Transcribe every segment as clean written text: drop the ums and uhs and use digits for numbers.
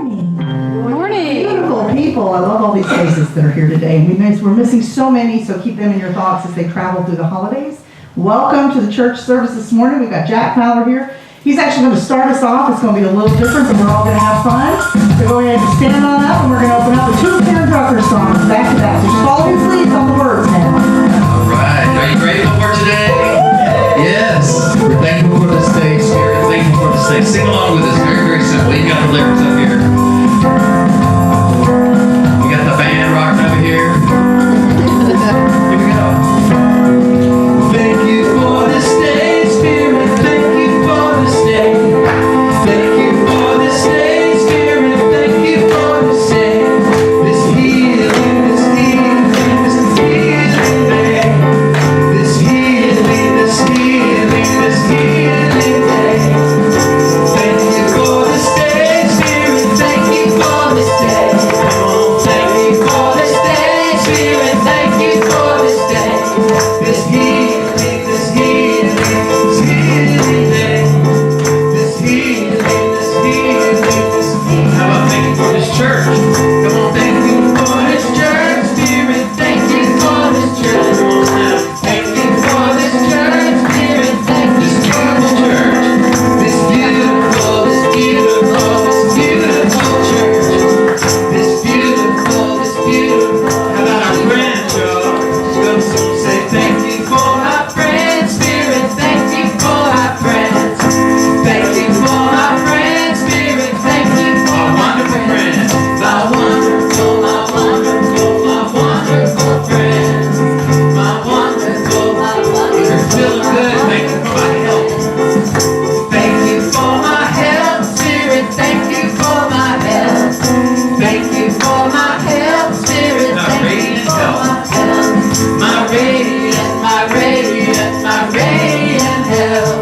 Beautiful people. I love all these faces that are here today. We're missing so many, so keep them in your thoughts as they travel through the holidays. Welcome to the church service this morning. We've got Jack Fowler here. He's actually going to start us off. It's going to be a little different, and we're all going to have fun. So go ahead and stand on up, and we're going to open up with two Karen Drucker songs back to back. So just follow these leads on the words now. All right. Are you grateful for today? Yes. We're thankful for this day, Spirit. Thankful for this day. Sing along with us. Very, very simple. You got the lyrics up here. You got the band rocking over here. Here we go. Thank you for this day, Spirit. Thank you for this day. Thank you for this day, Spirit. Thank you for this day. This healing, this healing, this healing day. This healing, this healing, this healing day. Thank you for this day, Spirit. Thank you for this day. Thank you for this day, Spirit. Thank you for this day. This healing, this healing, this healing day. This healing, this healing, this healing. How about thank you for this church? Come on, thank you for this church, Spirit. Thank you for this church. Come on now. Thank you for this church, Spirit. Thank you for this church. This beautiful, this beautiful, this beautiful church. This beautiful, this beautiful. How about our friends, y'all? Go someone say thank you for our friends, Spirit. Thank you for our friends. Thank you for our friends, Spirit. Thank you for our wonderful friends. My wonderful, my wonderful, my wonderful friends. My wonderful, my wonderful. If you're feeling good, thank you for my help. Thank you for my help, Spirit. Thank you for my help. Thank you for my help, Spirit. Thank you for my help. My radiant, my radiant, my radiant help.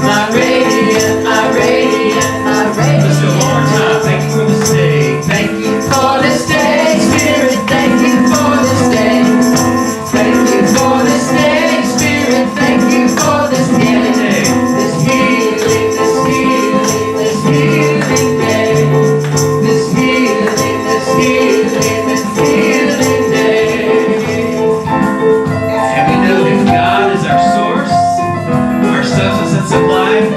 My radiant, my radiant, my radiant. Let's go one more time. Thank you for this day. Thank you for this day, Spirit. Thank you for this day. Thank you for this day, Spirit. Thank you for this healing day. This healing, this healing, this healing day. This healing, this healing, this healing day. And we know that God is our source, our substance of life.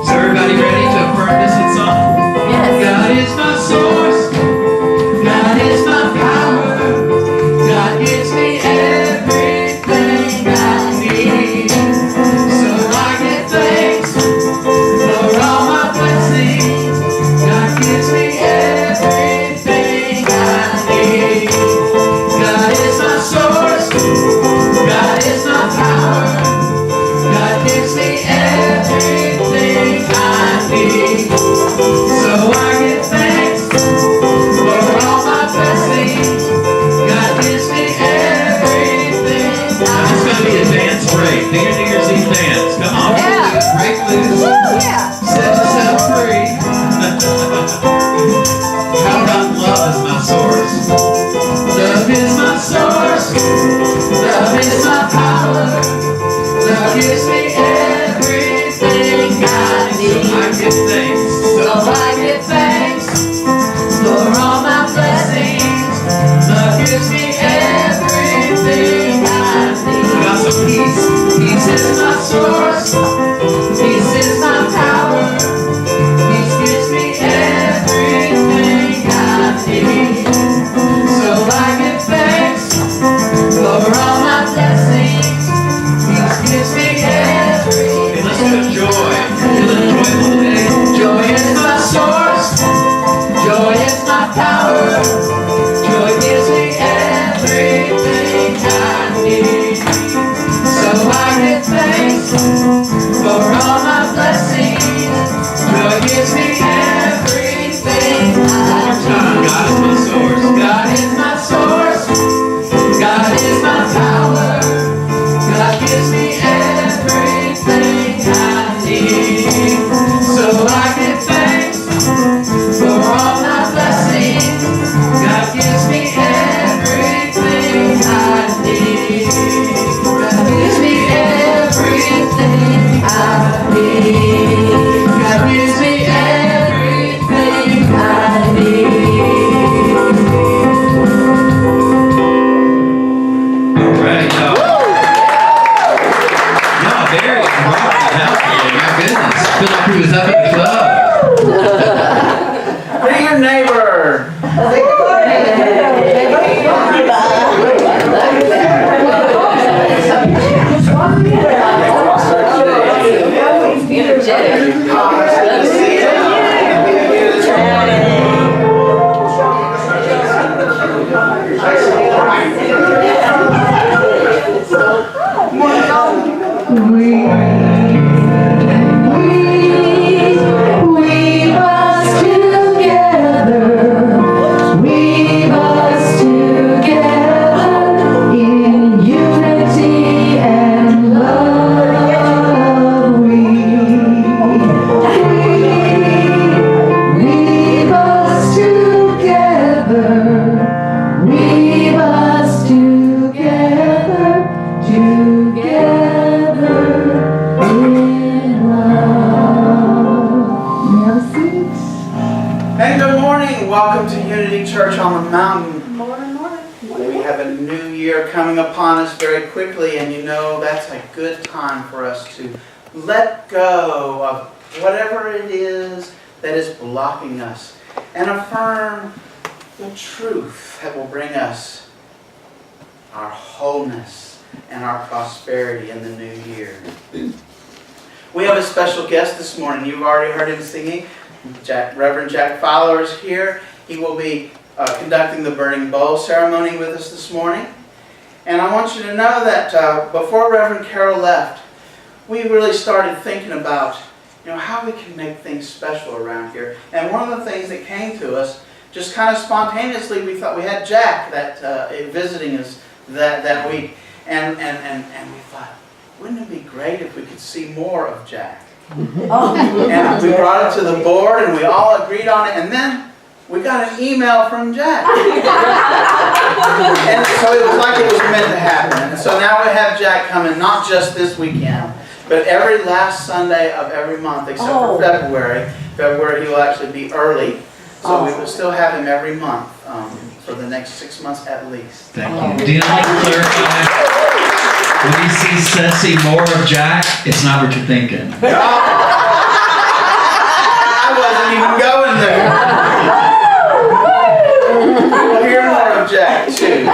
Is everybody ready to affirm this in song? Yes. God is my source. God is my power. God gives me everything I need. So I give thanks for all my blessings. God gives me everything I need. God is my source. God is my power. God gives me everything I need. So I give thanks for all my blessings. God gives me everything. Now it's going to be a dance break. Do your New Year's Eve dance. Come on. Yeah. Break loose. Woo, yeah. Set yourself free. How about love is my source? Love is my source. Love is my power. Love gives me everything Mary. My goodness. I feel like we was up at the club. Bring your neighbor. Coming upon us very quickly, and you know that's a good time for us to let go of whatever it is that is blocking us and affirm the truth that will bring us our wholeness and our prosperity in the new year. We have a special guest this morning. You've already heard him singing. Reverend Jack Fowler is here. He will be conducting the burning bowl ceremony with us this morning. And I want you to know that before Reverend Carol left, we really started thinking about, how we can make things special around here. And one of the things that came to us, just kind of spontaneously, we thought we had Jack visiting us that week, and we thought, wouldn't it be great if we could see more of Jack? And we brought it to the board, and we all agreed on it, and then we got an email from Jack. And so it was like it was meant to happen. And so now we have Jack coming, not just this weekend, but every last Sunday of every month, except for February. February he will actually be early. So we will still have him every month for the next 6 months at least. Thank you. Do you like to clarify? When you see more of Jack, it's not what you're thinking. No. I wasn't even going there. We'll hear more of Jack, too.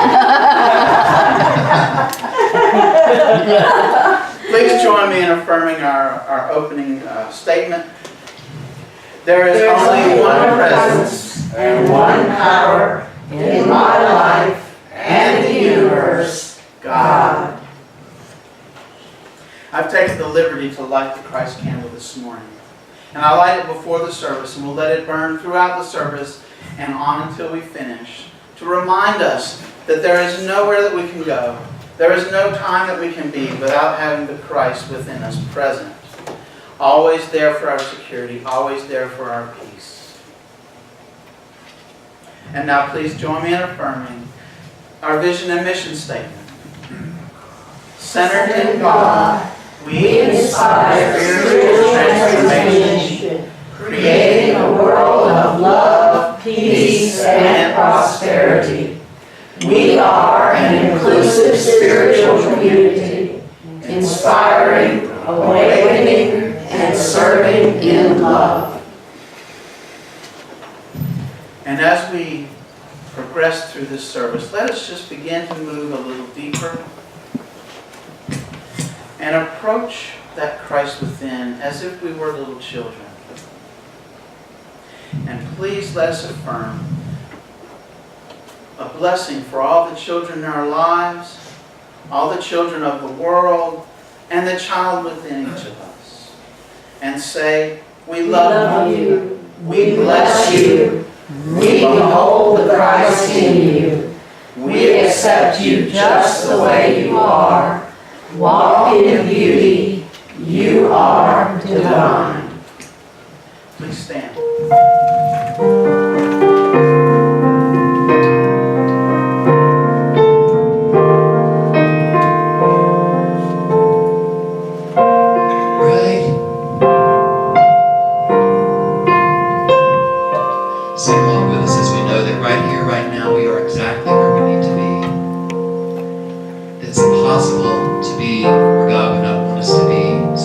Please join me in affirming our opening statement. There is only one presence and one power in my life and the universe, God. I've taken the liberty to light the Christ candle this morning. And I light it before the service, and we'll let it burn throughout the service and on until we finish, to remind us that there is nowhere that we can go. There is no time that we can be without having the Christ within us present. Always there for our security, always there for our peace. And now please join me in affirming our vision and mission statement. Centered in God, we inspire spiritual transformation, creating a world of love, peace, and prosperity. We are an inclusive spiritual community, inspiring, awakening, and serving in love. And as we progress through this service, let us just begin to move a little deeper and approach that Christ within as if we were little children. And please let us affirm a blessing for all the children in our lives, all the children of the world, and the child within each of us. And say, we love you, we bless you, we behold the Christ in you, we accept you just the way you are. Walk in beauty, you are divine. Please stand. Sing along with us as we know that right here, right now, we are exactly where we need to be. It's impossible to be where God would not want us to be.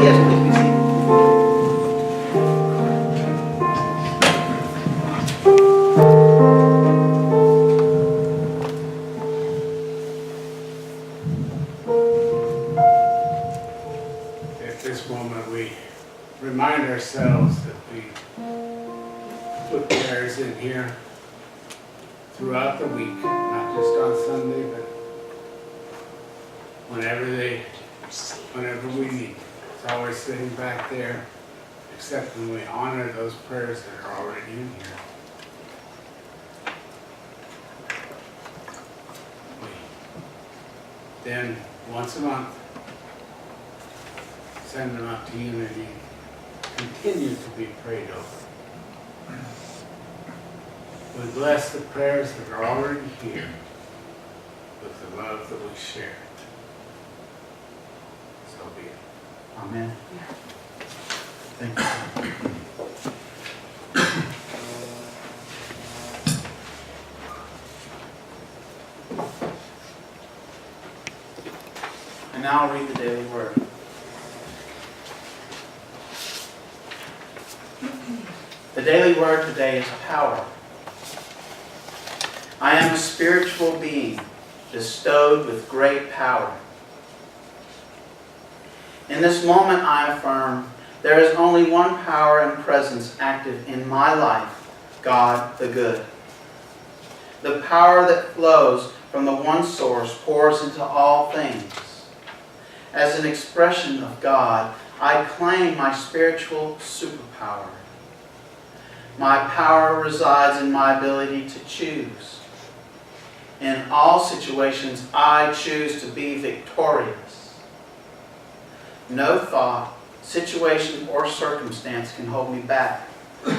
yes, please be seated. At this moment, we remind ourselves that we put prayers in here throughout the week, not just on Sunday, but whenever we meet. It's always sitting back there, except when we honor those prayers that are already in here. Then, once a month, send them out to you and you continue to be prayed over. We bless the prayers that are already here with the love that we share. So be it. Amen. Thank you. And now I'll read the daily word. The daily word today is power. I am a spiritual being bestowed with great power. In this moment, I affirm there is only one power and presence active in my life, God the Good. The power that flows from the one source pours into all things. As an expression of God, I claim my spiritual superpower. My power resides in my ability to choose. In all situations, I choose to be victorious. No thought, situation, or circumstance can hold me back.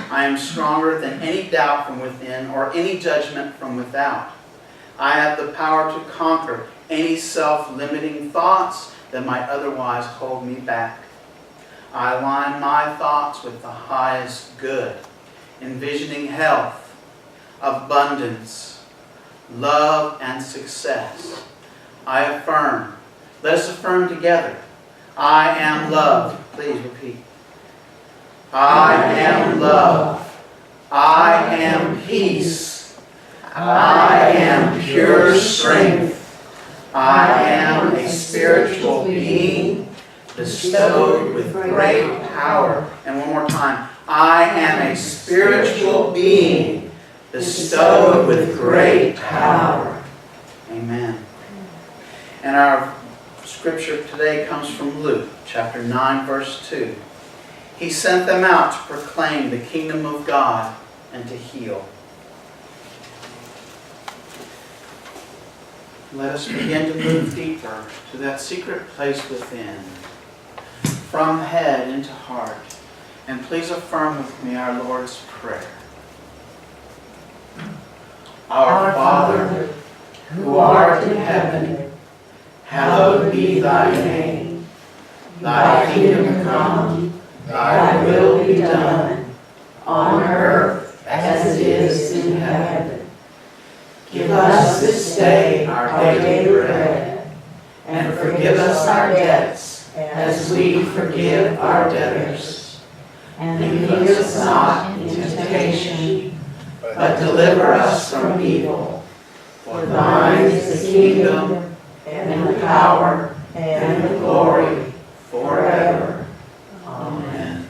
I am stronger than any doubt from within or any judgment from without. I have the power to conquer any self-limiting thoughts that might otherwise hold me back. I align my thoughts with the highest good, envisioning health, abundance, love, and success. I affirm. Let us affirm together. I am love. Please repeat. I am love. I am peace. I am pure strength. I am a spiritual being bestowed with great power. And one more time. I am a spiritual being bestowed with great power. Amen. And our scripture today comes from Luke chapter 9, verse 2. He sent them out to proclaim the kingdom of God and to heal. Let us begin to move deeper to that secret place within, from head into heart. And please affirm with me our Lord's Prayer. Our Father, who art in heaven, hallowed be thy name. Thy kingdom come, thy will be done, on earth as it is in heaven. Give us this day our daily bread, and forgive us our debts as we forgive our debtors. And lead us not into temptation, but deliver us from evil. For thine is the kingdom, and the power, and the glory, forever. Amen.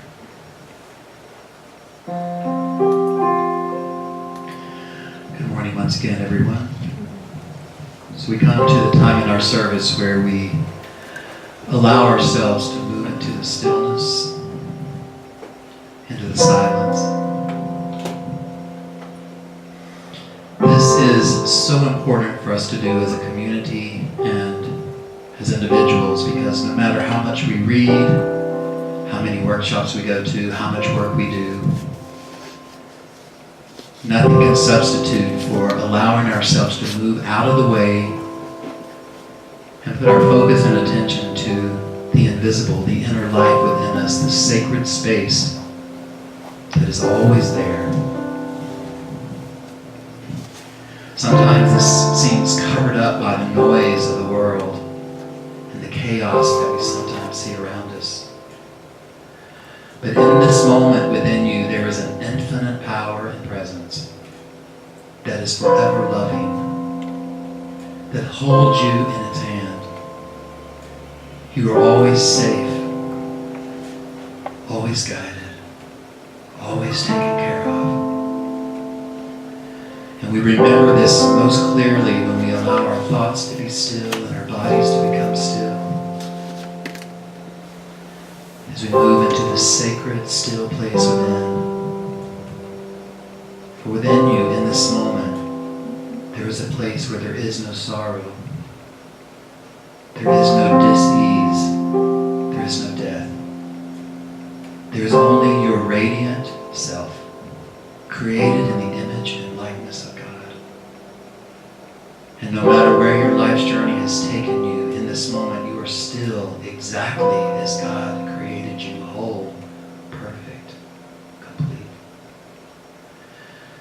Good morning once again, everyone. So we come to the time in our service where we allow ourselves to move into the stillness, into the silence. This is so important for us to do as a community and as individuals, because no matter how much we read, how many workshops we go to, how much work we do, nothing can substitute for allowing ourselves to move out of the way and put our focus and attention to the invisible, the inner life within us, the sacred space that is always there. Sometimes this seems covered up by the noise of the world and the chaos that we sometimes see around us. is an infinite power and presence that is forever loving, that holds you in its hand. You are always safe, always guided, always taken care of. And we remember this most clearly when we allow our thoughts to be still and our bodies to become still. As we move into the sacred, still place within. For within you, in this moment, there is a place where there is no sorrow. There is no dis-ease. There is no death. There is only your radiant self, created in the image and likeness of God. And no matter where your life's journey has taken you, in this moment you are still exactly as God created you, whole, perfect, complete.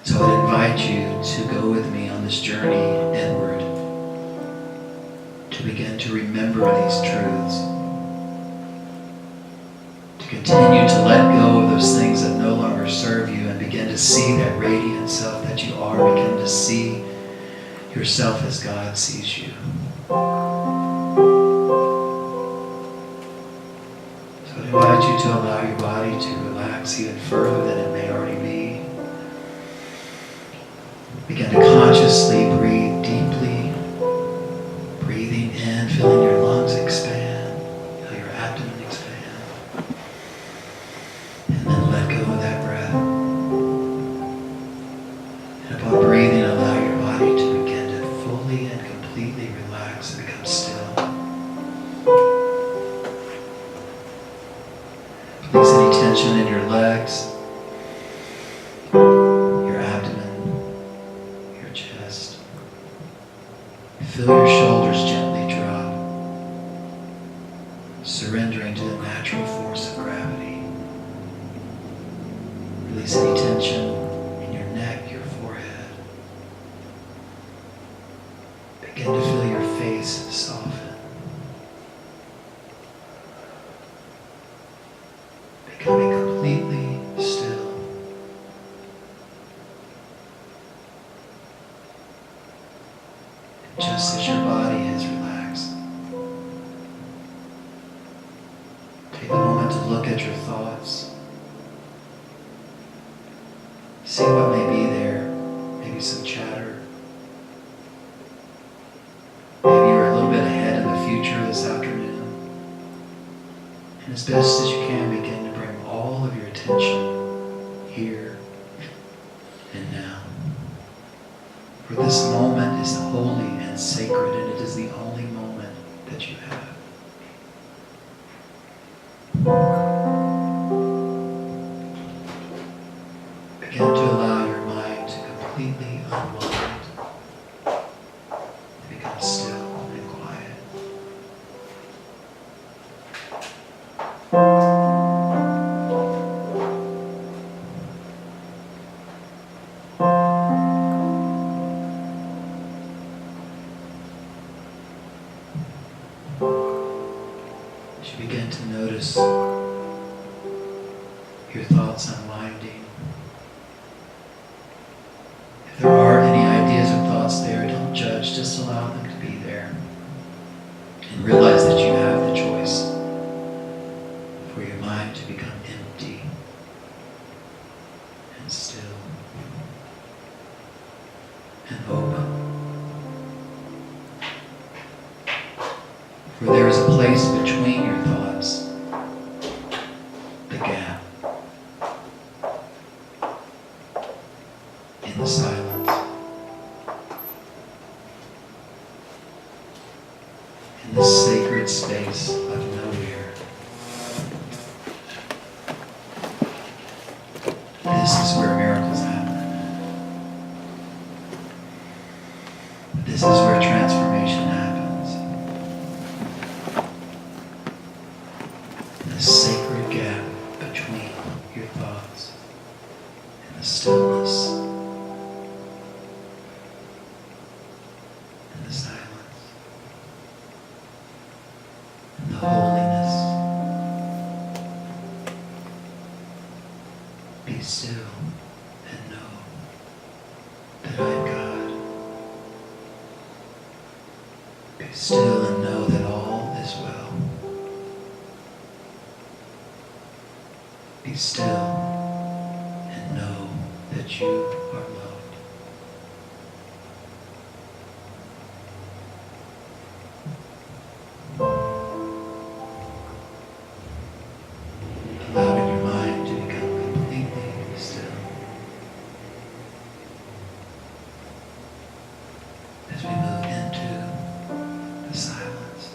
So I invite you to go with me on this journey inward, to begin to remember these truths, to continue to let go of those things that no longer serve you and begin to see that radiant self that you are, begin to see yourself as God sees you. So I invite you to allow your body to relax even further than it may already be. Begin to consciously breathe deeply, breathing in, feeling your lungs expand, feel your abdomen expand, and then let go of that breath. And upon breathing, allow your body to begin to fully and completely relax and become still. Release any tension in your legs, your abdomen, your chest. Feel your shoulders gently drop, surrendering to the natural force of gravity. Release any tension in your neck, your forehead. Begin to feel your face soften. Becoming completely still. And just as your body is relaxed, take a moment to look at your thoughts. See what may be there. Maybe some chatter. Maybe you're a little bit ahead in the future this afternoon. And as best as you can, begin to bring all of your attention here and now. For this moment is holy and sacred, and it is the only moment that you have. Begin to allow your mind to completely unwind, and become still and quiet. As you begin to notice your thoughts unwinding, if there are any ideas or thoughts there, don't judge, just allow them to be there. And realize that you have the choice for your mind to become empty and still and open. For there is a place between your thoughts, the gap, in the silence, in the sacred space of nowhere. This is where miracles happen. This is where transformation happens. The sacred gap between your thoughts and the stillness and the silence and the holiness. Be Be still and know that I am God. Be still and know that all is well. Be still and know that you are loved. Allowing your mind to become completely still. As we move into the silence.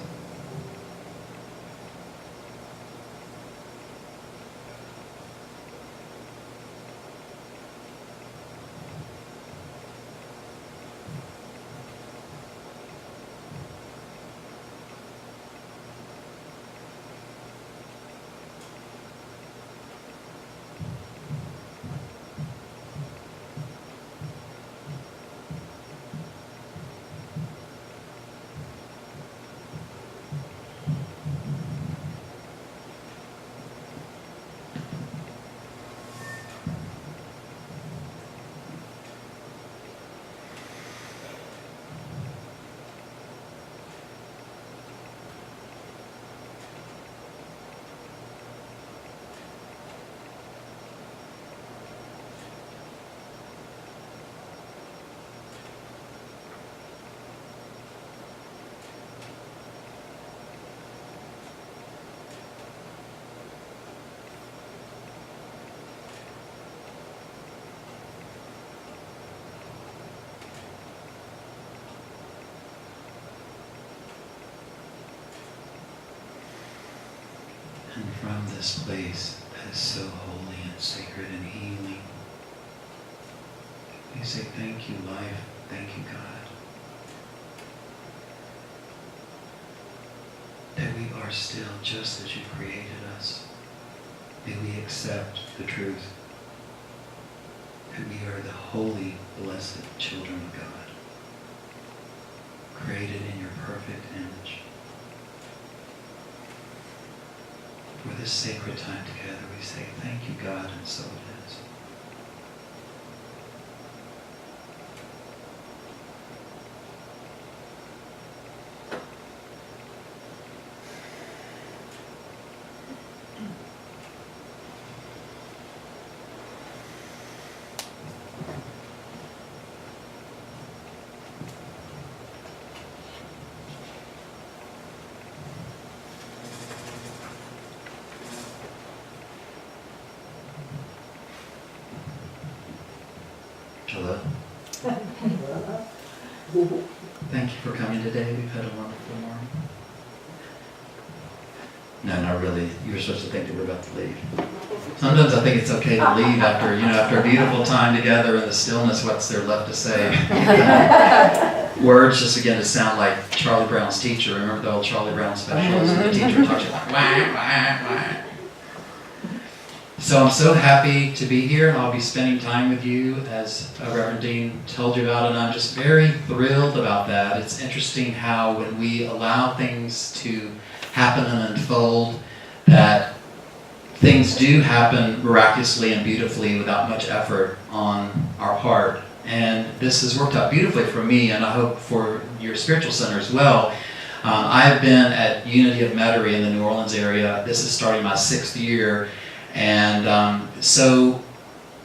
And from this place that is so holy and sacred and healing, we say thank you, life. Thank you, God. That we are still just as you created us. May we accept the truth that we are the holy, blessed children of God, created in your perfect image. For this sacred time together, we say thank you, God, and so it is. Hello. Thank you for coming today. We've had a wonderful morning. No, not really. You were supposed to think that we're about to leave. Sometimes I think it's okay to leave after a beautiful time together in the stillness. What's there left to say? Words just begin to sound like Charlie Brown's teacher. Remember the old Charlie Brown specials? And the teacher talks about wah, wah, wah. So I'm so happy to be here, and I'll be spending time with you, as Reverend Dean told you about, and I'm just very thrilled about that. It's interesting how when we allow things to happen and unfold, that things do happen miraculously and beautifully without much effort on our part. And this has worked out beautifully for me, and I hope for your spiritual center as well. I have been at Unity of Metairie in the New Orleans area. This is starting my 6th year. And so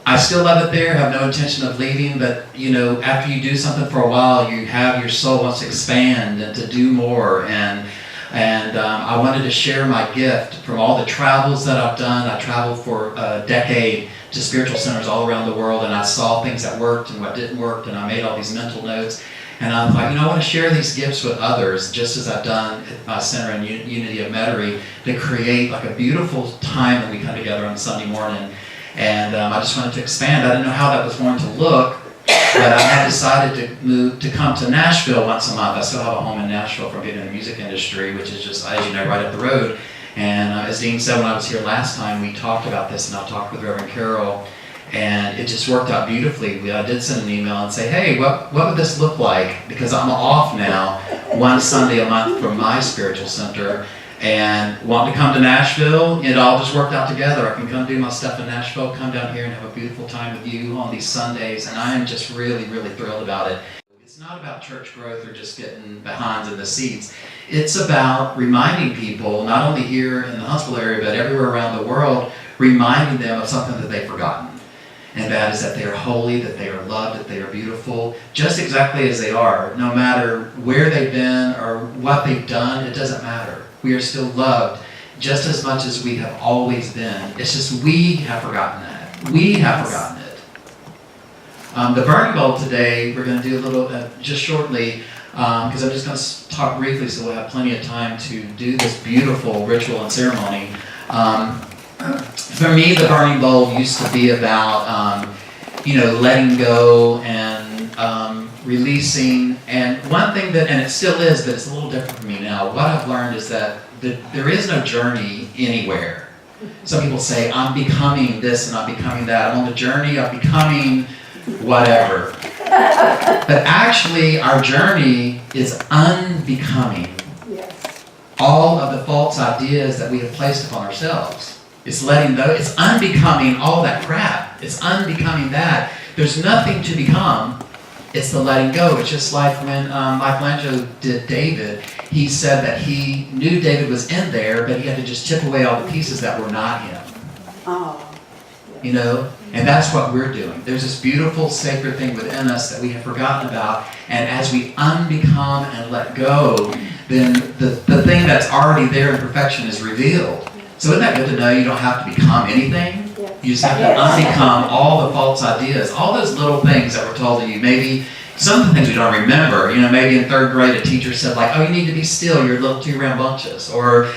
I still love it there, have no intention of leaving, but after you do something for a while, your soul wants to expand and to do more. And I wanted to share my gift from all the travels that I've done. I traveled for a decade to spiritual centers all around the world, and I saw things that worked and what didn't work, and I made all these mental notes. And I thought, I want to share these gifts with others, just as I've done at my center in Unity of Metairie, to create like a beautiful time when we come together on Sunday morning. And I just wanted to expand. I didn't know how that was going to look, but I had decided to come to Nashville once a month. I still have a home in Nashville from being in the music industry, which is just, as you know, right up the road. And as Dean said, when I was here last time, we talked about this, and I talked with Reverend Carol. And it just worked out beautifully. I did send an email and say, hey, what would this look like? Because I'm off now one Sunday a month from my spiritual center. and wanting to come to Nashville, it all just worked out together. I can come do my stuff in Nashville, come down here and have a beautiful time with you on these Sundays, and I am just really, really thrilled about it. It's not about church growth or just getting behinds in the seats. It's about reminding people, not only here in the Huntsville area, but everywhere around the world, reminding them of something that they've forgotten. And that is that they are holy, that they are loved, that they are beautiful, just exactly as they are. No matter where they've been or what they've done, it doesn't matter. We are still loved just as much as we have always been. It's just we have forgotten that. We have forgotten it. The burning bowl today, we're going to do a little, just shortly, because I'm just going to talk briefly so we'll have plenty of time to do this beautiful ritual and ceremony. For me, the burning bowl used to be about, letting go and releasing. And one thing that, and it still is, but it's a little different for me now, what I've learned is that there is no journey anywhere. Some people say, I'm becoming this and I'm becoming that. I'm on the journey of becoming whatever. But actually, our journey is unbecoming all of the false ideas that we have placed upon ourselves. It's letting go. It's unbecoming all that crap. It's unbecoming that. There's nothing to become. It's the letting go. It's just like when Michelangelo did David. He said that he knew David was in there, but he had to just chip away all the pieces that were not him. And that's what we're doing. There's this beautiful sacred thing within us that we have forgotten about, and as we unbecome and let go, then the thing that's already there in perfection is revealed. So isn't that good to know you don't have to become anything? You just have to unbecome all the false ideas, all those little things that were told to you. Maybe some of the things we don't remember. Maybe in 3rd grade a teacher said like, oh, you need to be still, you're a little too rambunctious. Or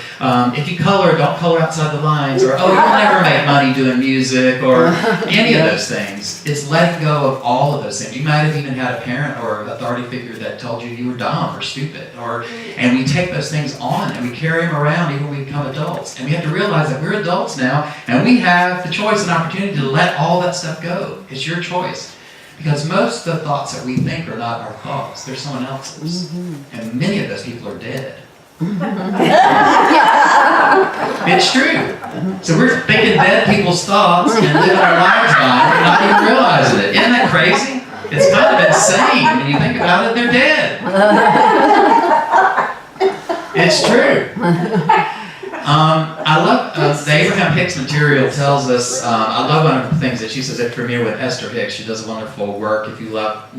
if you color, don't color outside the lines. Or, oh, you'll never make money doing music. Or any of those things. It's letting go of all of those things. You might have even had a parent or an authority figure that told you you were dumb or stupid. And we take those things on and we carry them around even when we become adults. And we have to realize that we're adults now and we have the choice and opportunity to let all that stuff go. It's your choice. Because most of the thoughts that we think are not our thoughts. They're someone else's. And many of those people are dead. It's true. So we're thinking dead people's thoughts and living our lives by it and not even realizing it. Isn't that crazy? It's kind of insane. When you think about it, they're dead. It's true. I love the Abraham Hicks material tells us, I love one of the things that she says at Premiere with Esther Hicks. She does wonderful work. If you love,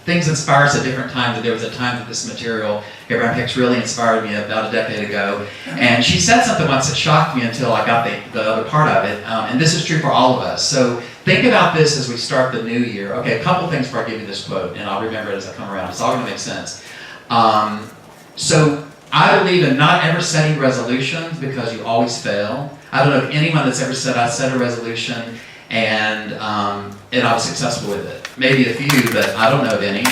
things inspire us at different times. There was a time that this material, Abraham Hicks, really inspired me about a decade ago. And she said something once that shocked me until I got the other part of it. And this is true for all of us. So think about this as we start the new year. Okay, a couple things before I give you this quote, and I'll remember it as I come around. It's all going to make sense. So I believe in not ever setting resolutions because you always fail. I don't know if anyone that's ever said, I set a resolution and I was successful with it. Maybe a few, but I don't know of any.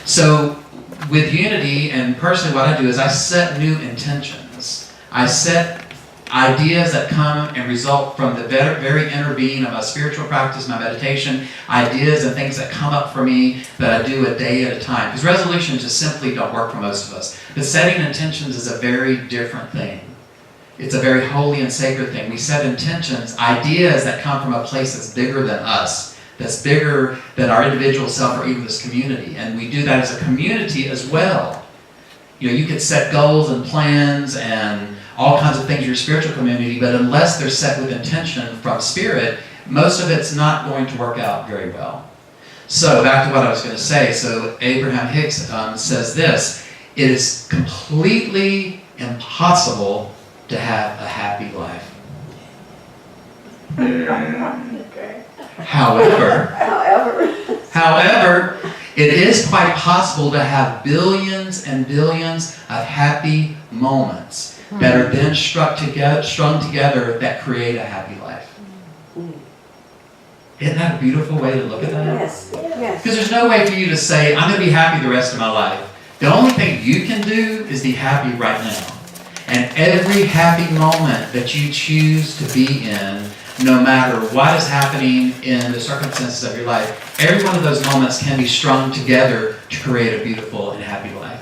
So with Unity, and personally what I do is I set new intentions. I set ideas that come and result from the very inner being of my spiritual practice, my meditation, ideas and things that come up for me that I do a day at a time. Because resolutions just simply don't work for most of us. But setting intentions is a very different thing. It's a very holy and sacred thing. We set intentions, ideas that come from a place that's bigger than us, that's bigger than our individual self or even this community. And we do that as a community as well. You could set goals and plans and all kinds of things in your spiritual community, but unless they're set with intention from spirit, most of it's not going to work out very well. So back to what I was going to say. So Abraham Hicks says this: it is completely impossible to have a happy life. However, it is quite possible to have billions and billions of happy moments that are then strung together that create a happy life. Isn't that a beautiful way to look at that? Yes. Because there's no way for you to say, I'm going to be happy the rest of my life. The only thing you can do is be happy right now. And every happy moment that you choose to be in, no matter what is happening in the circumstances of your life, every one of those moments can be strung together to create a beautiful and happy life.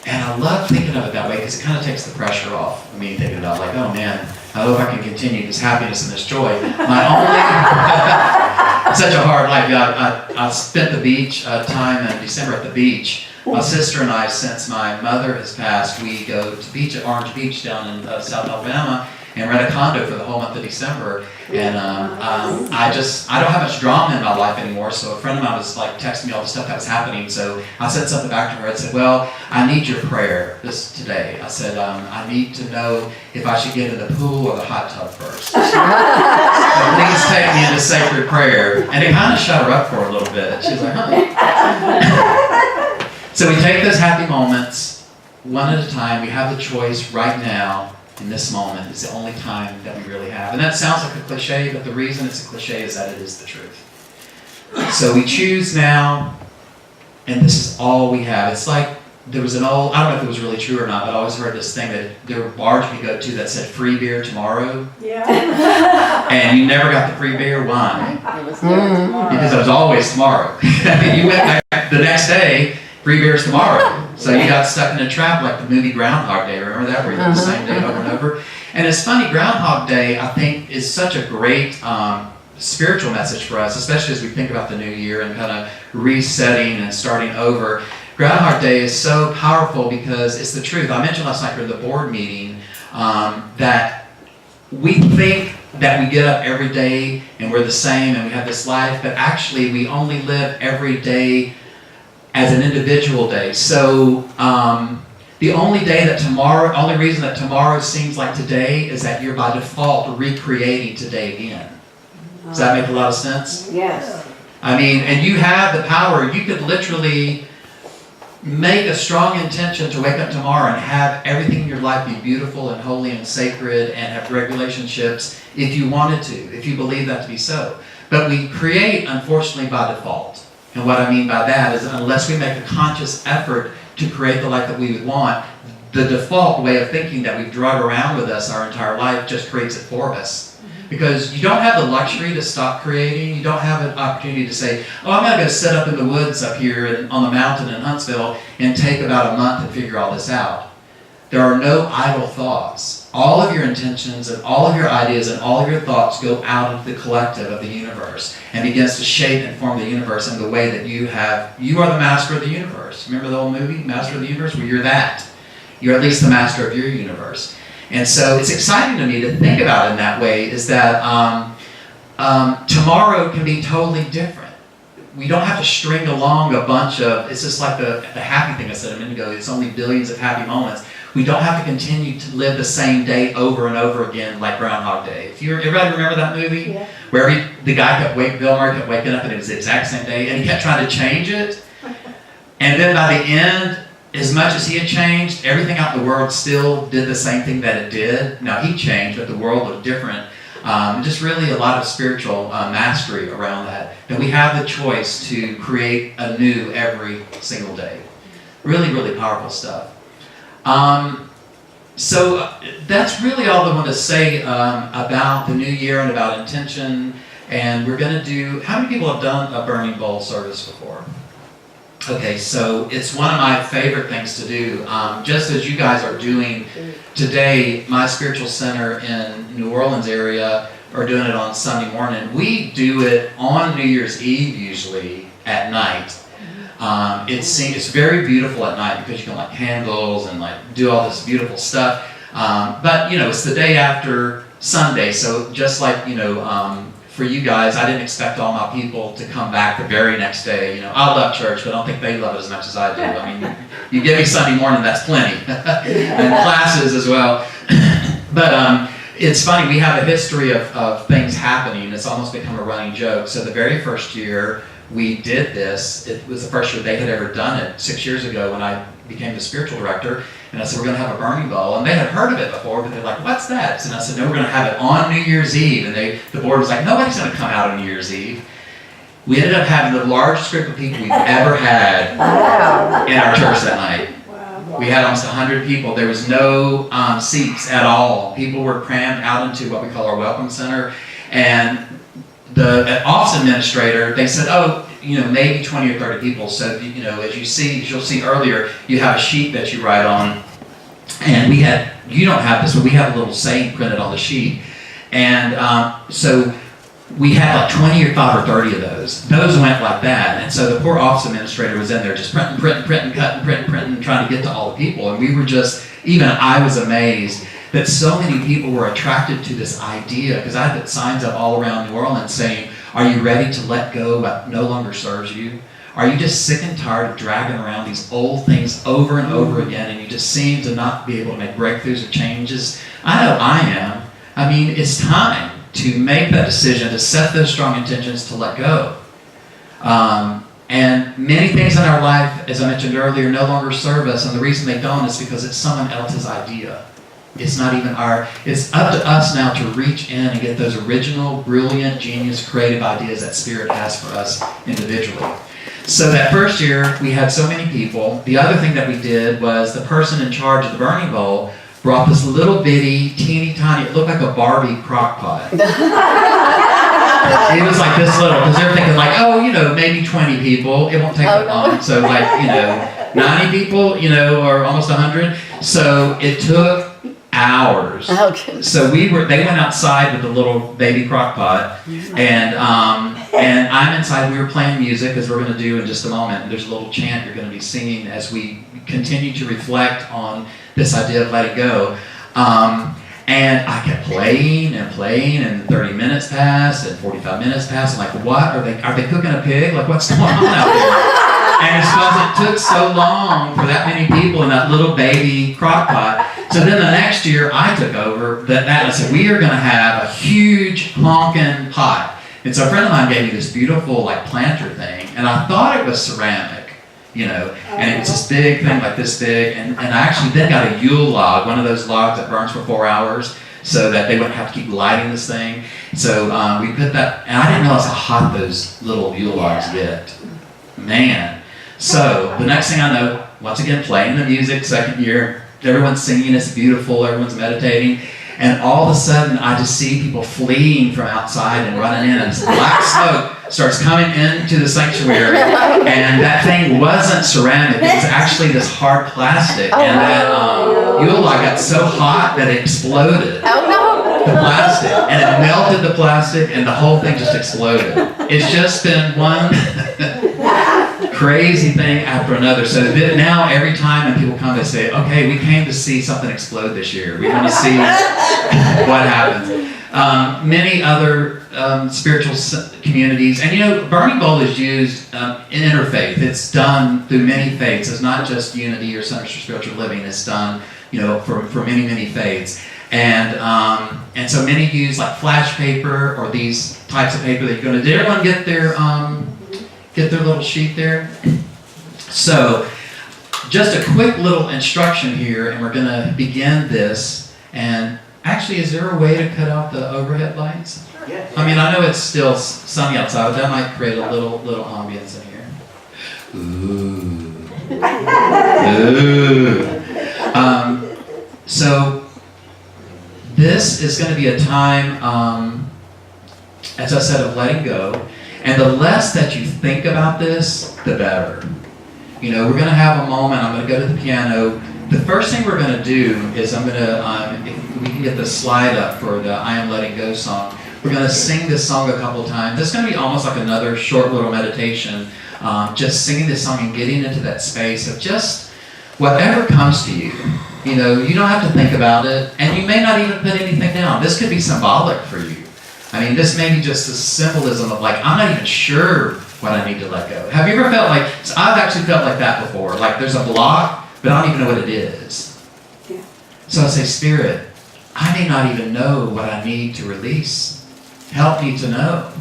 And I love thinking of it that way because it kind of takes the pressure off of me thinking about like, oh man, I hope I can continue this happiness and this joy. My only, such a hard life. Yeah, I spent the beach time in December at the beach. My sister and I, since my mother has passed, we go to beach at Orange Beach down in South Alabama and rent a condo for the whole month of December. And I don't have much drama in my life anymore. So a friend of mine was like texting me all the stuff that was happening. So I said something back to her. I said, well, I need your prayer today. I said, I need to know if I should get in the pool or the hot tub first. So please take me into sacred prayer. And it kind of shut her up for a little bit. She was like, huh. So we take those happy moments one at a time. We have the choice right now. In this moment is the only time that we really have. And that sounds like a cliche, but the reason it's a cliche is that it is the truth. So we choose now, and this is all we have. It's like there was an old, I don't know if it was really true or not, but I always heard this thing that there were bars we go to that said free beer tomorrow. Yeah. And you never got the free beer. Why? It was tomorrow. Because it was always tomorrow. You went back the next day, free beers tomorrow. So you got stuck in a trap like the movie Groundhog Day. Remember that? Where you did the same day over and over. And it's funny, Groundhog Day, I think, is such a great spiritual message for us, especially as we think about the new year and kind of resetting and starting over. Groundhog Day is so powerful because it's the truth. I mentioned last night during the board meeting that we think that we get up every day and we're the same and we have this life, but actually we only live every day as an individual day. So the only reason that tomorrow seems like today is that you're by default recreating today again. Does that make a lot of sense? Yes. I mean, and you have the power. You could literally make a strong intention to wake up tomorrow and have everything in your life be beautiful and holy and sacred and have great relationships if you wanted to, if you believe that to be so. But we create, unfortunately, by default. And what I mean by that is that unless we make a conscious effort to create the life that we would want, the default way of thinking that we've drug around with us our entire life just creates it for us. Because you don't have the luxury to stop creating. You don't have an opportunity to say, oh, I'm going to go sit up in the woods up here on the mountain in Huntsville and take about a month to figure all this out. There are no idle thoughts. All of your intentions and all of your ideas and all of your thoughts go out into the collective of the universe and begins to shape and form the universe in the way that you are the master of the universe. Remember the old movie, Master of the Universe? Well, you're that. You're at least the master of your universe. And so it's exciting to me to think about it in that way, is that tomorrow can be totally different. We don't have to string along a bunch of, it's just like the happy thing I said a minute ago, it's only billions of happy moments. We don't have to continue to live the same day over and over again like Groundhog Day. Everybody remember that movie? Yeah. Where the guy Bill Murray kept waking up and it was the exact same day, and he kept trying to change it. And then by the end, as much as he had changed, everything out in the world still did the same thing that it did. Now he changed, but the world looked different. Just really a lot of spiritual mastery around that. That we have the choice to create anew every single day. Really, really powerful stuff. So that's really all I want to say about the new year and about intention. And we're going to do, how many people have done a burning bowl service before? Okay, so it's one of my favorite things to do. Just as you guys are doing today, my spiritual center in New Orleans area are doing it on Sunday morning. We do it on New Year's Eve usually at night. It's very beautiful at night because you can light candles and do all this beautiful stuff. But it's the day after Sunday, so just like for you guys, I didn't expect all my people to come back the very next day. I love church, but I don't think they love it as much as I do. I mean, you give me Sunday morning, that's plenty, and classes as well. But it's funny, we have a history of things happening. It's almost become a running joke. So the very first year we did this, it was the first year they had ever done it, 6 years ago when I became the spiritual director. And I said, we're going to have a burning bowl. And they had heard of it before, but they're like, what's that? And I said, no, we're going to have it on New Year's Eve. And the board was like, nobody's going to come out on New Year's Eve. We ended up having the largest group of people we've ever had in our church that night. We had almost 100 people. There was no seats at all. People were crammed out into what we call our welcome center. And the office administrator, they said, oh, maybe 20 or 30 people. So, as you'll see earlier, you have a sheet that you write on. And you don't have this, but we have a little saying printed on the sheet. And so we had like 25 or 30 of those. Those went like that. And so the poor office administrator was in there just printing, cutting, trying to get to all the people. And we were I was amazed that so many people were attracted to this idea, because I had signs up all around New Orleans saying, are you ready to let go what no longer serves you? Are you just sick and tired of dragging around these old things over and over again, and you just seem to not be able to make breakthroughs or changes? I know I am. I mean, it's time to make that decision, to set those strong intentions to let go. And many things in our life, as I mentioned earlier, no longer serve us, and the reason they don't is because it's someone else's idea. It's not even it's up to us now to reach in and get those original, brilliant, genius, creative ideas that Spirit has for us individually. So that first year, we had so many people. The other thing that we did was the person in charge of the burning bowl brought this little bitty, teeny tiny, it looked like a Barbie crock pot. It was like this little, because they're thinking like, maybe 20 people, it won't take that long. So 90 people, or almost 100. So it took hours. So they went outside with the little baby crock pot, and I'm inside. We were playing music, as we're going to do in just a moment. And there's a little chant you're going to be singing as we continue to reflect on this idea of letting go. And I kept playing, and 30 minutes passed, and 45 minutes passed. I'm like, what? Are they cooking a pig? Like, what's going on out there? And it's because it took so long for that many people in that little baby crock pot. So then the next year, I took over that and I said, we are going to have a huge honking pot. And so a friend of mine gave me this beautiful planter thing, and I thought it was ceramic, and it's this big thing like this big, and I actually then got a Yule log, one of those logs that burns for 4 hours, so that they wouldn't have to keep lighting this thing. So we put that, and I didn't realize how hot those little Yule logs get. Man. So the next thing I know, once again, playing the music, second year, everyone's singing, it's beautiful, everyone's meditating, and all of a sudden I just see people fleeing from outside and running in, and this black smoke starts coming into the sanctuary, and that thing wasn't ceramic, it was actually this hard plastic, and that Yule log got so hot that it exploded. The plastic, and it melted the plastic, and the whole thing just exploded. It's just been one crazy thing after another. So now every time when people come, they say, okay, we came to see something explode this year. We want to see what happens. Many other spiritual communities, and burning bowl is used in interfaith. It's done through many faiths. It's not just Unity or Centers for Spiritual Living. It's done, for many faiths. And so many use like flash paper or these types of paper that you're going to. Did everyone get their little sheet there? So just a quick little instruction here, and we're going to begin this. And actually, is there a way to cut off the overhead lights? Yeah. I mean, I know it's still sunny outside, but that might create a little ambience in here. Ooh. So this is going to be a time, as I said, of letting go. And the less that you think about this, the better. We're going to have a moment. I'm going to go to the piano. The first thing we're going to do is I'm going to, if we can get the slide up for the I Am Letting Go song, we're going to sing this song a couple times. It's going to be almost like another short little meditation, just singing this song and getting into that space of just whatever comes to you. You don't have to think about it, and you may not even put anything down. This could be symbolic for you. I mean, this may be just the symbolism of I'm not even sure what I need to let go. Have you ever felt I've actually felt like that before. Like there's a block, but I don't even know what it is. Yeah. So I say, Spirit, I may not even know what I need to release. Help me to know.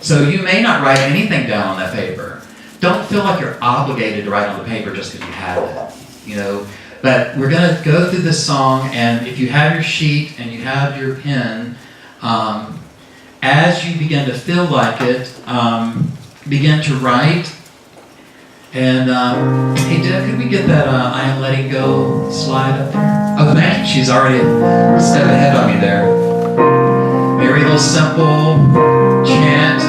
So you may not write anything down on that paper. Don't feel like you're obligated to write on the paper just because you have it. But we're going to go through this song, and if you have your sheet and you have your pen, as you begin to feel like it, begin to write. And hey, Deb, could we get that I Am Letting Go slide up there? Oh, thank you. She's already a step ahead of me there. Very little simple chant.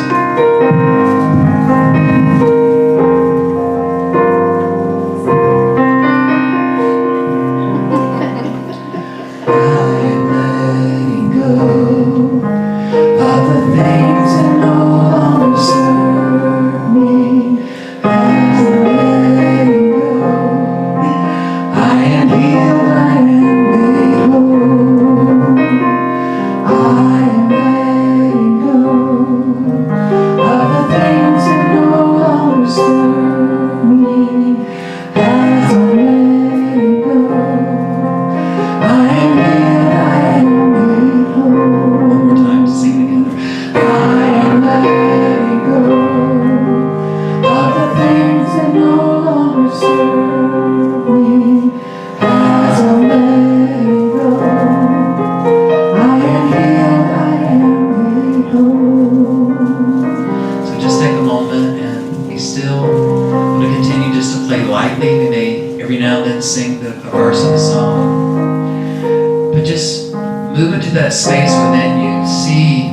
space within you. See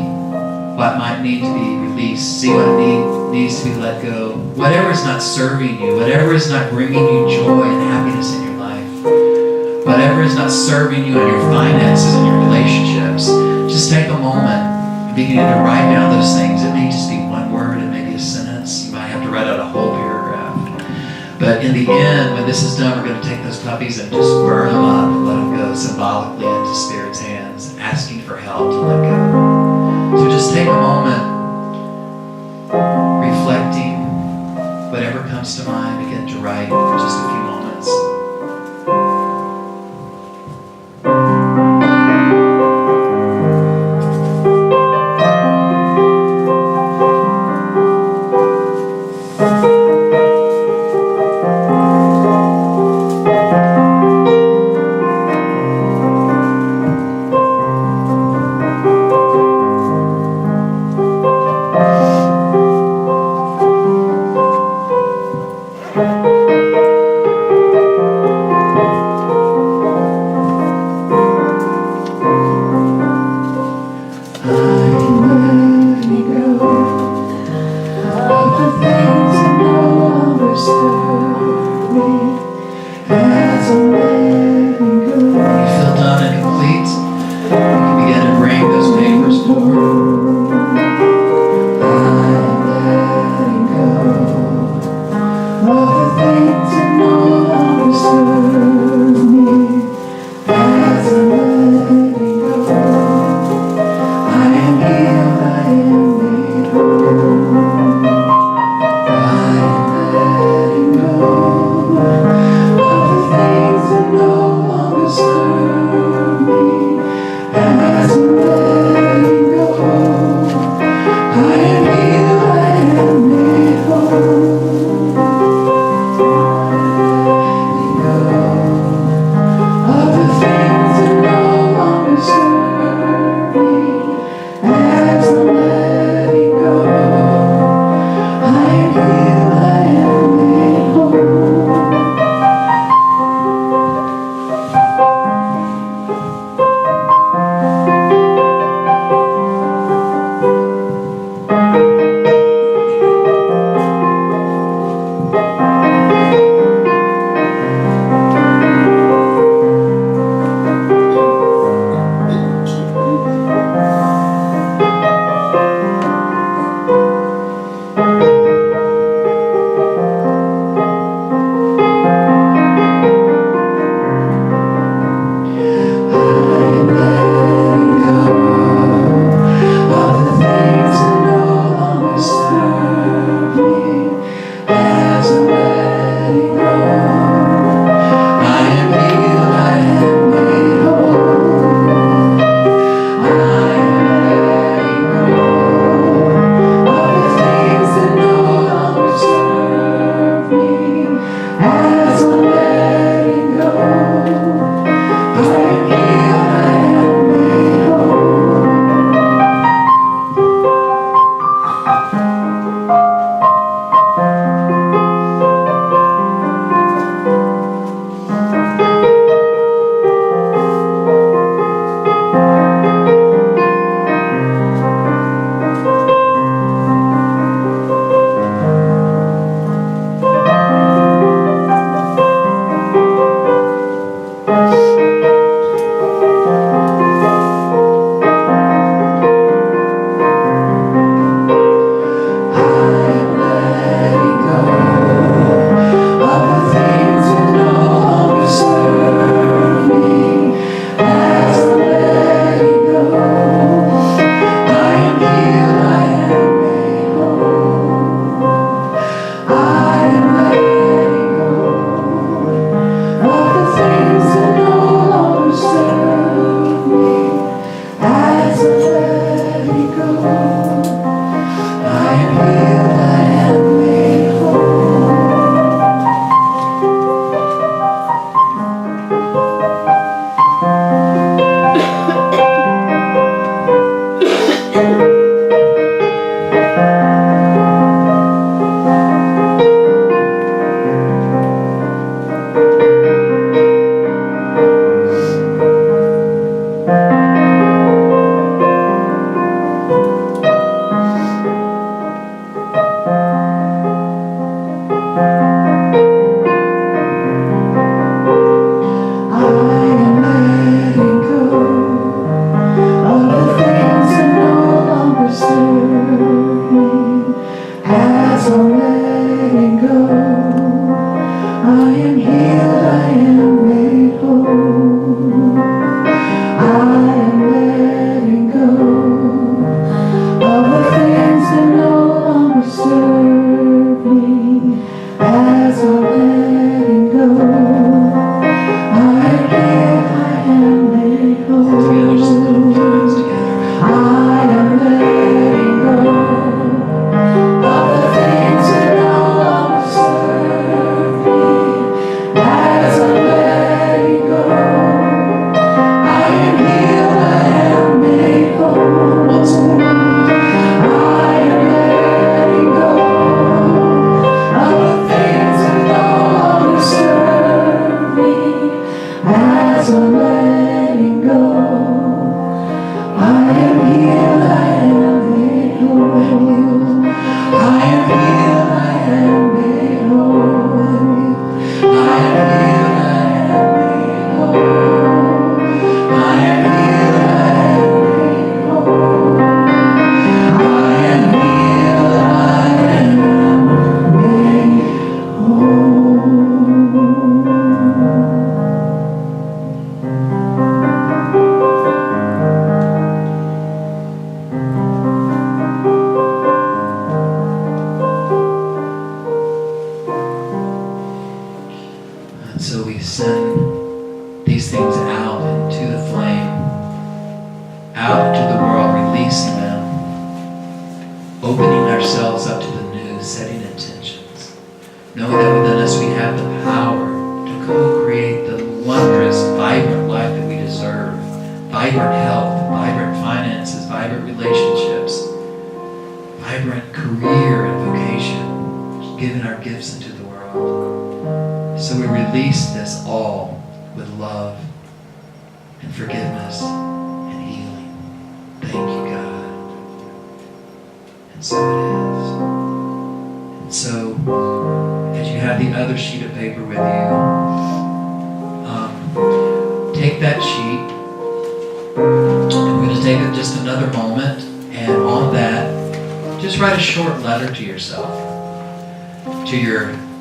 what might need to be released. See what needs to be let go. Whatever is not serving you, whatever is not bringing you joy and happiness in your life, whatever is not serving you in your finances and your relationships, just take a moment and begin to write down those things. It may just be one word, it may be a sentence. You might have to write out a whole paragraph. But in the end, when this is done, we're going to take those puppies and just burn them up and let them go symbolically into Spirit's hands, asking for help to let go. So just take a moment, reflecting, whatever comes to mind, begin to write for just a few moments.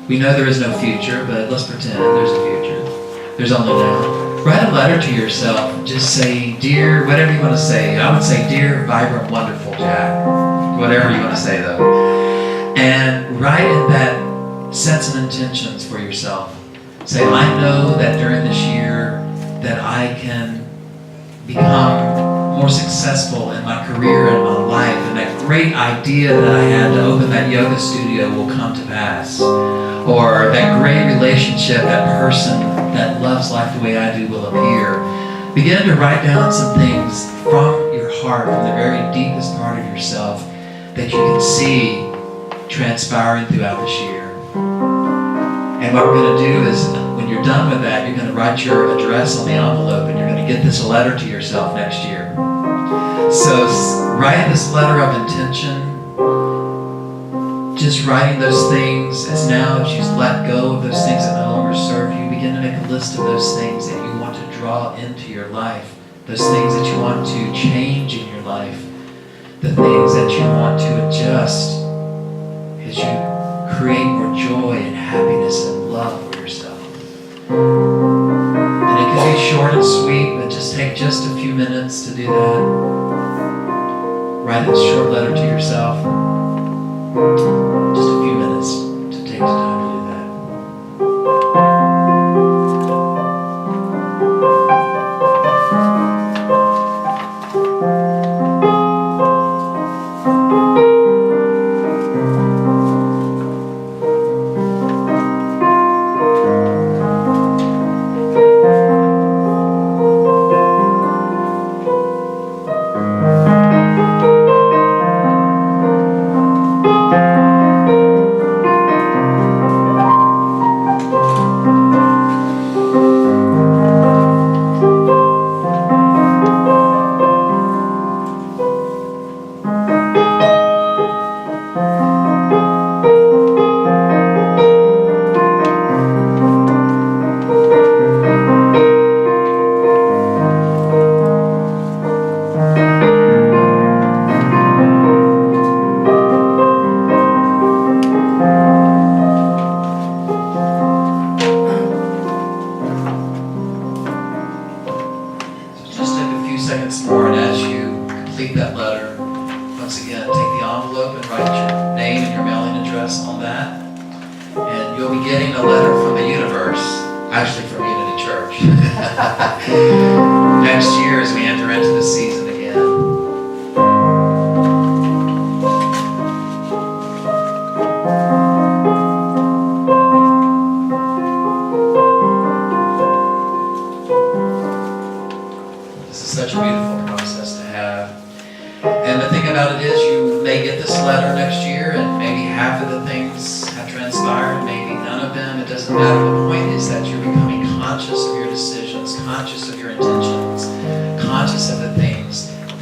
We know there is no future, but let's pretend there's a future. There's only now. Write a letter to yourself. Just say, dear, whatever you want to say. I would say, dear, vibrant, wonderful Jack. Whatever you want to say, though. And write in that sets and intentions for yourself. Say, I know that during this year that I can become more successful in my career and my life, and that great idea that I had to open that yoga studio will come to pass. Or that great relationship, that person that loves life the way I do will appear. Begin to write down some things from your heart, from the very deepest part of yourself, that you can see transpiring throughout this year. And what we're going to do is, when you're done with that, you're going to write your address on the envelope, and you're going to get this letter to yourself next year. So write this letter of intention. Just writing those things as now as you let go of those things that no longer serve you. Begin to make a list of those things that you want to draw into your life. Those things that you want to change in your life. The things that you want to adjust as you create more joy and happiness and love for yourself. And it can be short and sweet, but just take just a few minutes to do that. Write a short letter to yourself. Just a few minutes to take the time to do that.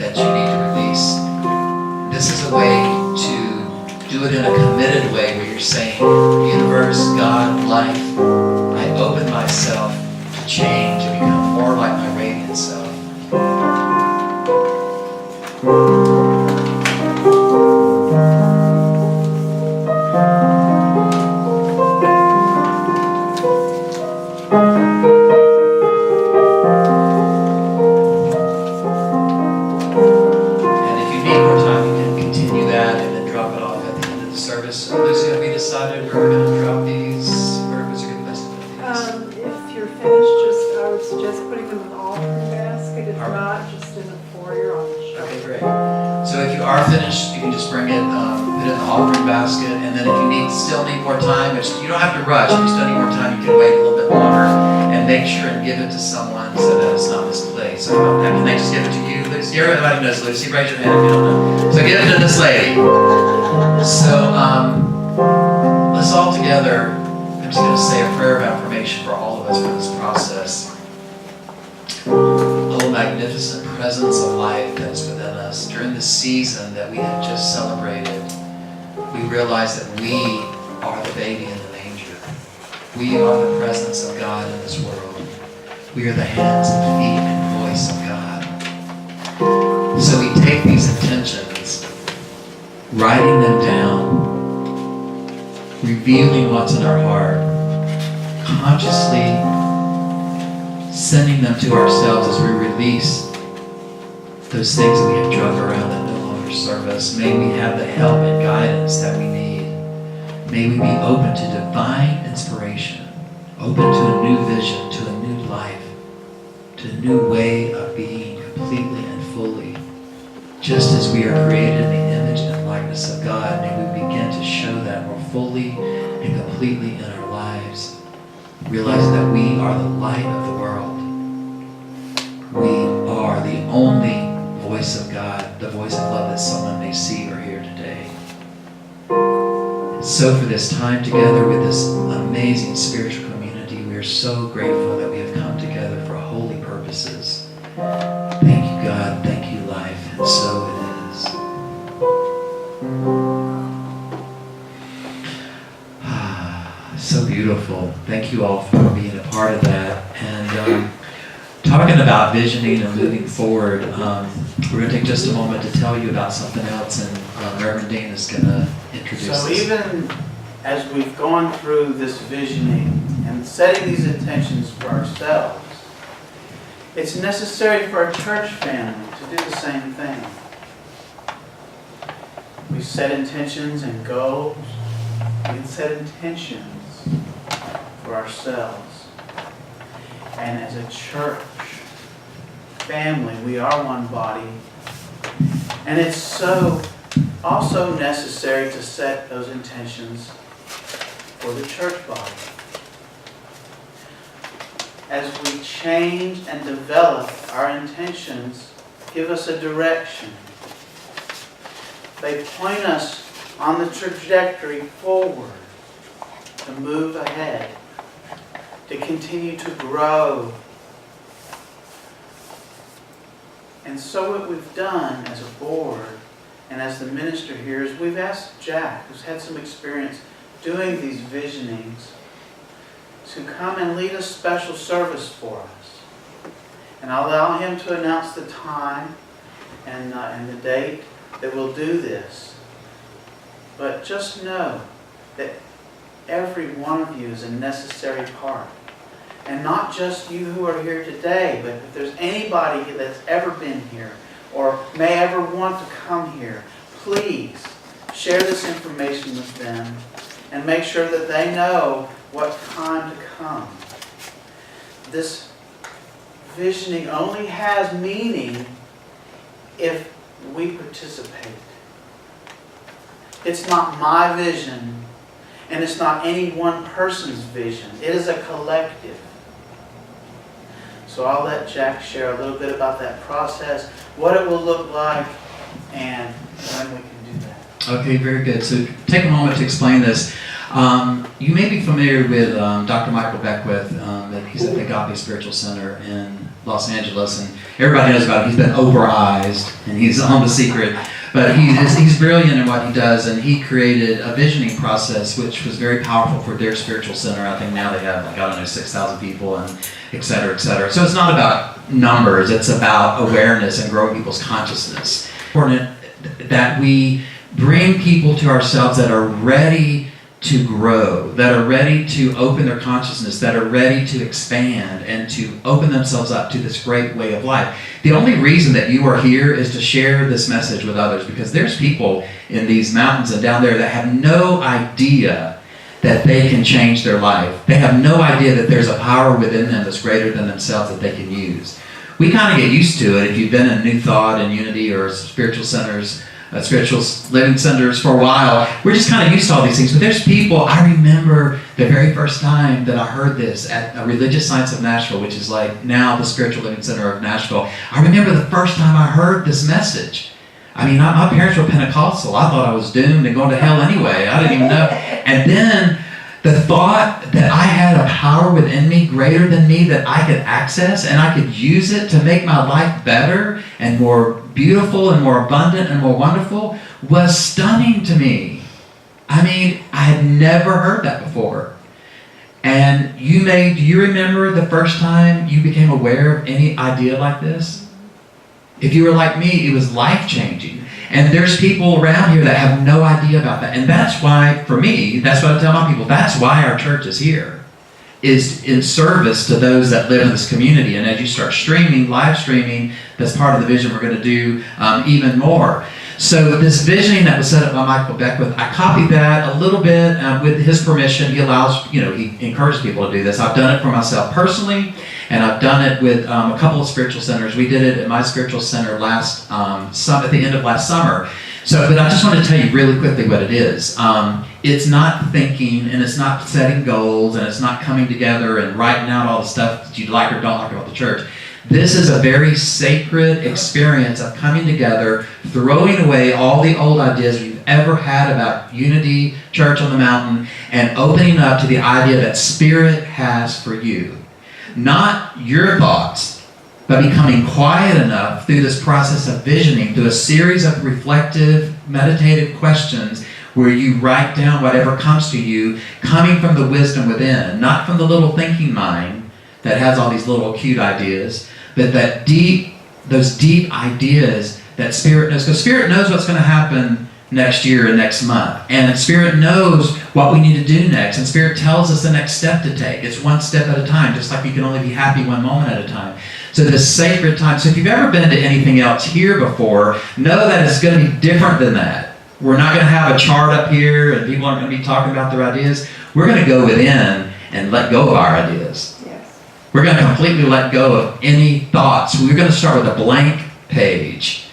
that you need to release. This is a way to do it in a committed way where you're saying, universe, God, life, I open myself to change and become more like my radiant self. So Lucy, have we decided where we're going to drop these? Where was a good place to put these? If you're finished, I would suggest putting them in the offering basket. If not, just in the foyer on the shelf. Okay, great. So if you are finished, you can just bring it, put it in the offering basket, and then if you still need more time, which you don't have to rush. If you still need more time, you can wait a little bit longer and make sure and give it to someone so that it's not misplaced. So can they just give it to you, Lucy? Everybody knows Lucy. Raise your hand if you don't know. So give it to this lady. So let's all together, I'm just going to say a prayer of affirmation for all of us for this process. Oh, magnificent presence of life that is within us. During the season that we have just celebrated, we realize that we are the baby in the manger. We are the presence of God in this world. We are the hands and feet and voice of God. So we take these intentions, writing them down, revealing what's in our heart, consciously sending them to ourselves as we release those things that we have drug around that no longer serve us. May we have the help and guidance that we need. May we be open to divine inspiration, open to a new vision, to a new life, to a new way of being completely and fully. Just as we are created in the image and likeness of God, may we begin to show that more fully and completely in our lives, realizing that we are the light of the world. We are the only voice of God, the voice of love that someone may see or hear today. And so for this time together with this amazing spiritual community, we are so grateful that we have come together for holy purposes. Thank you, God. Thank you, life. And so it is. So beautiful. Thank you all for being a part of that. And talking about visioning and moving forward, we're going to take just a moment to tell you about something else, and Reverend Dean is going to introduce us. So even as we've gone through this visioning and setting these intentions for ourselves, it's necessary for our church family to do the same thing. We set intentions and goals. We can set intentions for ourselves. And as a church family, we are one body. And it's so also necessary to set those intentions for the church body. As we change and develop our intentions, give us a direction. They point us on the trajectory forward, to move ahead, to continue to grow. And so what we've done as a board and as the minister here is we've asked Jack, who's had some experience doing these visionings, to come and lead a special service for us. And I'll allow him to announce the time and the date that we'll do this. But just know that every one of you is a necessary part. And not just you who are here today, but if there's anybody that's ever been here or may ever want to come here, please share this information with them and make sure that they know what time to come. This visioning only has meaning if we participate. It's not my vision, and it's not any one person's vision. It is a collective. So I'll let Jack share a little bit about that process, what it will look like, and when we can do that. Okay, very good. So take a moment to explain this. You may be familiar with Dr. Michael Beckwith. That he's at the Agape Spiritual Center in Los Angeles, and everybody knows about him. He's been overized, and he's on The Secret. But he's brilliant in what he does, and he created a visioning process which was very powerful for their spiritual center. I think now they have, like, I don't know, 6,000 people, and et cetera, et cetera. So it's not about numbers, it's about awareness and growing people's consciousness. It's important that we bring people to ourselves that are ready to grow, that are ready to open their consciousness, that are ready to expand and to open themselves up to this great way of life. The only reason that you are here is to share this message with others, because there's people in these mountains and down there that have no idea that they can change their life. They have no idea that there's a power within them that's greater than themselves that they can use. We kind of get used to it if you've been in New Thought and Unity or spiritual centers, spiritual living centers for a while. We're just kind of used to all these things. But there's people, I remember the very first time that I heard this at a Religious Science of Nashville, which is like now the Spiritual Living Center of Nashville. I remember the first time I heard this message. I mean, my parents were Pentecostal. I thought I was doomed and going to hell anyway. I didn't even know. And then the thought that I had a power within me greater than me that I could access and I could use it to make my life better and more beautiful and more abundant and more wonderful was stunning to me. I mean, I had never heard that before. And do you remember the first time you became aware of any idea like this? If you were like me, it was life-changing. And there's people around here that have no idea about that. And that's why, for me, that's what I tell my people, that's why our church is here, is in service to those that live in this community. And as you start live streaming, that's part of the vision we're going to do even more. So this visioning that was set up by Michael Beckwith, I copied that a little bit with his permission. He allows, he encourages people to do this. I've done it for myself personally, and I've done it with a couple of spiritual centers. We did it at my spiritual center at the end of last summer. But I just want to tell you really quickly what it is. It's not thinking, and it's not setting goals, and it's not coming together and writing out all the stuff that you like or don't like about the church. This is a very sacred experience of coming together, throwing away all the old ideas you've ever had about unity, church on the mountain, and opening up to the idea that Spirit has for you. Not your thoughts, but becoming quiet enough through this process of visioning, through a series of reflective, meditative questions where you write down whatever comes to you, coming from the wisdom within, not from the little thinking mind that has all these little cute ideas, but those deep ideas that Spirit knows. Because Spirit knows what's going to happen next year and next month. And Spirit knows what we need to do next. And Spirit tells us the next step to take. It's one step at a time, just like you can only be happy one moment at a time. So this sacred time. So if you've ever been to anything else here before, know that it's going to be different than that. We're not going to have a chart up here and people aren't going to be talking about their ideas. We're going to go within and let go of our ideas. We're going to completely let go of any thoughts. We're going to start with a blank page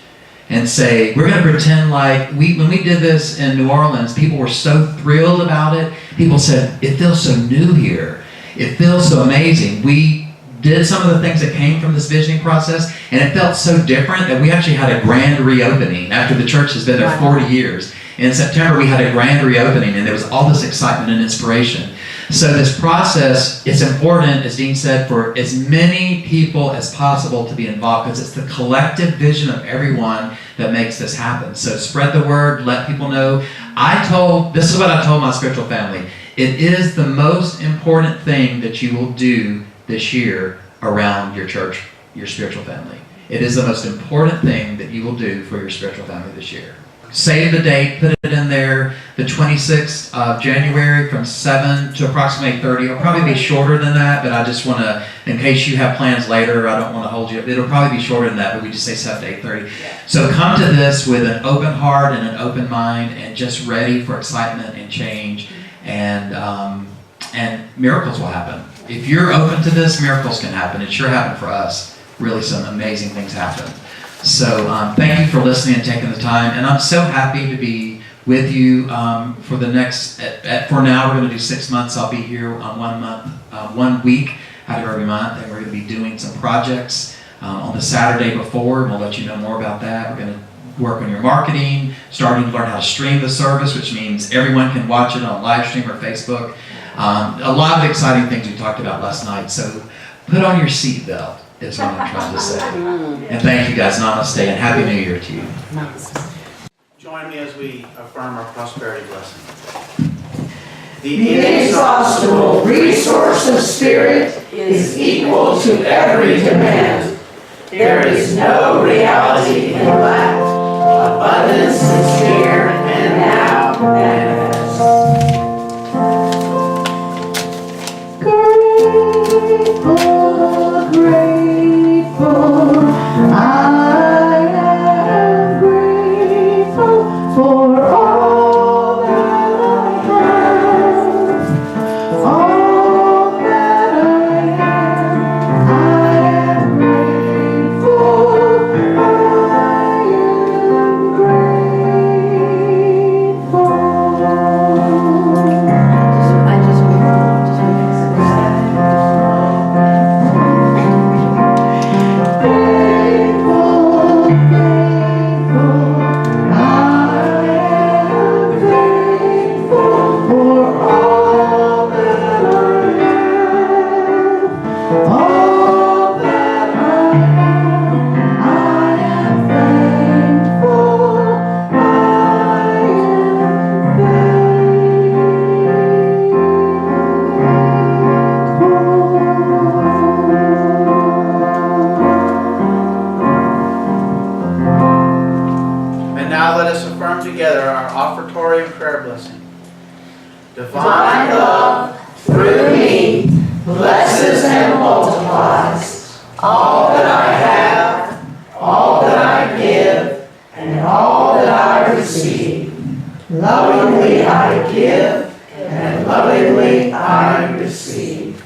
and say, we're going to pretend like, when we did this in New Orleans, people were so thrilled about it. People said, it feels so new here. It feels so amazing. We did some of the things that came from this visioning process, and it felt so different that we actually had a grand reopening after the church has been there 40 years. In September, we had a grand reopening, and there was all this excitement and inspiration. So this process, it's important, as Dean said, for as many people as possible to be involved, because it's the collective vision of everyone that makes this happen. So spread the word, let people know. This is what I told my spiritual family. It is the most important thing that you will do this year around your church, your spiritual family. It is the most important thing that you will do for your spiritual family this year. Save the date, put it in there, the 26th of January from 7 to approximately 8:30. It'll probably be shorter than that, but I just want to, in case you have plans later, I don't want to hold you up. It'll probably be shorter than that, but we just say 7 to 8:30. So come to this with an open heart and an open mind and just ready for excitement and change, and miracles will happen. If you're open to this, miracles can happen. It sure happened for us. Really, some amazing things happen. So thank you for listening and taking the time. And I'm so happy to be with you for the next, for now, we're going to do 6 months. I'll be here on 1 week out of every month. And we're going to be doing some projects on the Saturday before. And we'll let you know more about that. We're going to work on your marketing, starting to learn how to stream the service, which means everyone can watch it on live stream or Facebook. A lot of exciting things we talked about last night. So put on your seatbelt is what I'm trying to say. And thank you guys. Namaste and Happy New Year to you. Join me as we affirm our prosperity blessing. The inexhaustible resource of spirit is equal to every demand. There is no reality in lack. Abundance is here and now manifest. Grateful, grateful, I am grateful for all that I have, all that I am grateful, And now let us affirm together our offertory and prayer blessing. Divine love through me blesses and multiplies all that I have, all that I give, and all that I receive. Lovingly I give, and lovingly I receive.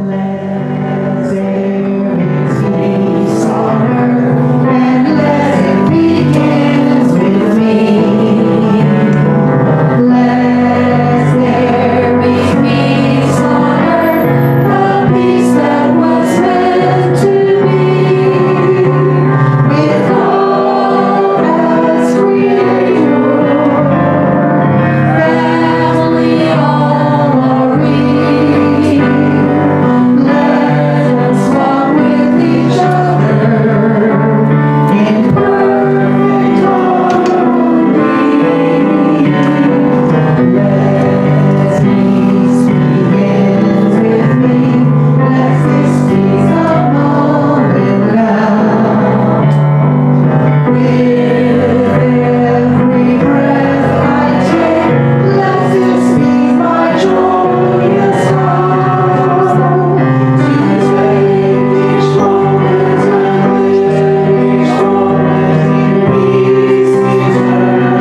Let there is peace on earth, and let it begin with me. Let there be peace on earth, a peace that was meant to be. With God as Creator, family all are we. Let us walk with each other in perfect harmony. Let peace begin with me. Let this peace of moment count. With every breath I take, let this be my joyous song. To take each moment and live each moment in peace eternally.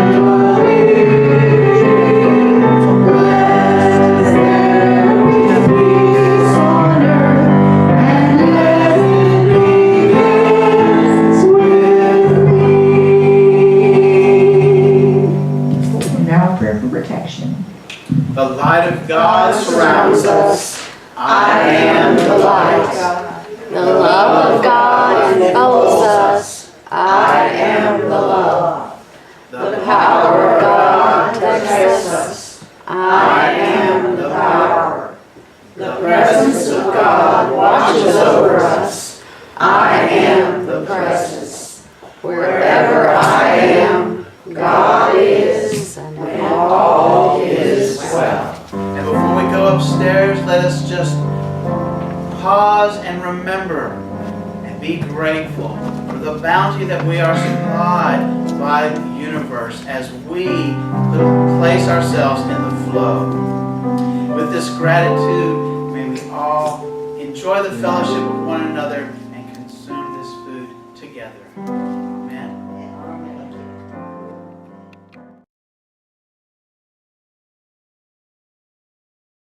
Let there be peace on earth, and let it begin with me. And now a prayer for protection. The light of God surrounds us. I am the light. The love of God enfolds us. I am the love. The Power of God protects us. I am the power. The presence of God watches over us. I am the presence. Wherever I am, God is, and all is well. And before we go upstairs, let us just pause and remember and be grateful for the bounty that we are supplied by the universe as we place ourselves in the flow. With this gratitude, may we all enjoy the fellowship with one another and consume this food together.